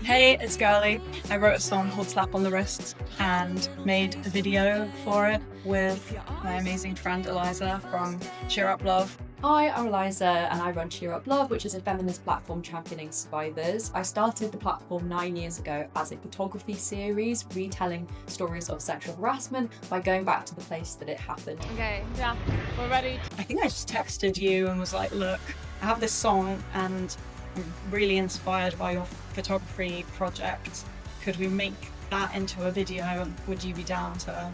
Hey, it's Girly. I wrote a song called Slap on the Wrist and made a video for it with my amazing friend Eliza from Cheer Up Luv. Hi, I'm Eliza and I run Cheer Up Luv, which is a feminist platform championing survivors. I started the platform 9 years ago as a photography series retelling stories of sexual harassment by going back to the place that it happened. Okay, yeah, we're ready. I think I just texted you and was like, look, I have this song and I'm really inspired by your photography project. Could we make that into a video and would you be down to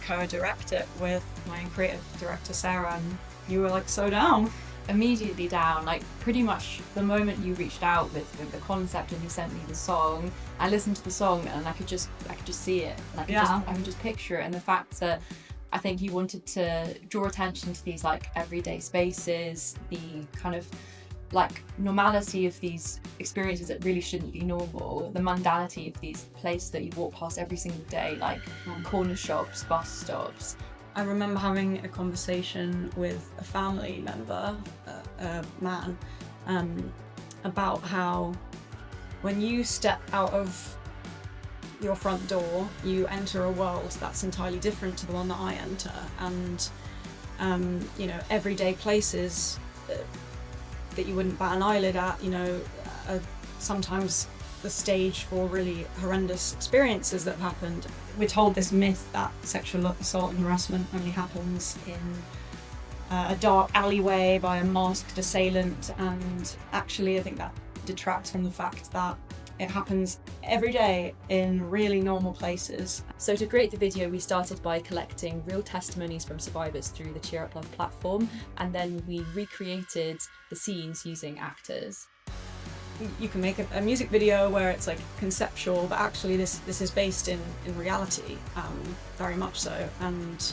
co-direct it with my creative director Sarah? And you were like so down. Immediately down, like pretty much the moment you reached out with the concept and you sent me the song, I listened to the song and I could just see it. And I could just picture it, and the fact that I think you wanted to draw attention to these like everyday spaces, the kind of like normality of these experiences that really shouldn't be normal, the mundanity of these places that you walk past every single day, like corner shops, bus stops. I remember having a conversation with a family member, a man, about how when you step out of your front door, you enter a world that's entirely different to the one that I enter, and everyday places that you wouldn't bat an eyelid at, are sometimes the stage for really horrendous experiences that have happened. We're told this myth that sexual assault and harassment only happens in a dark alleyway by a masked assailant, and actually I think that detracts from the fact that it happens every day in really normal places. So to create the video, we started by collecting real testimonies from survivors through the Cheer Up Luv platform, and then we recreated the scenes using actors. You can make a music video where it's like conceptual, but actually this is based in reality, very much so. And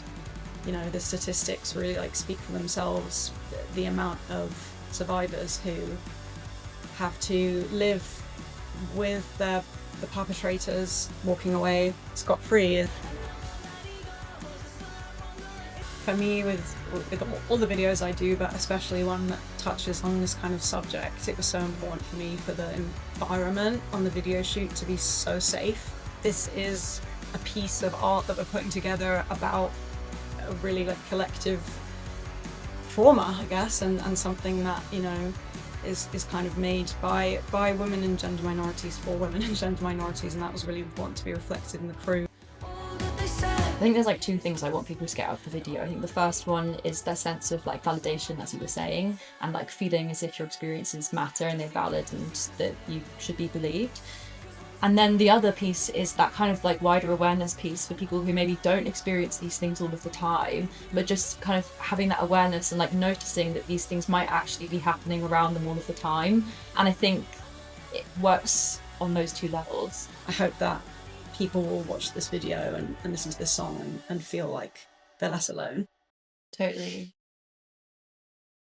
the statistics really like speak for themselves. The amount of survivors who have to live with the perpetrators walking away scot-free. For me, with all the videos I do, but especially one that touches on this kind of subject, it was so important for me for the environment on the video shoot to be so safe. This is a piece of art that we're putting together about a really like collective trauma, I guess, and something that is kind of made by women and gender minorities for women and gender minorities, and that was really important to be reflected in the crew. I think there's like two things I want people to get out of the video. I think the first one is their sense of like validation, as you were saying, and like feeling as if your experiences matter and they're valid and that you should be believed. And then the other piece is that kind of like wider awareness piece for people who maybe don't experience these things all of the time, but just kind of having that awareness and like noticing that these things might actually be happening around them all of the time. And I think it works on those two levels. I hope that people will watch this video and listen to this song and feel like they're less alone. Totally.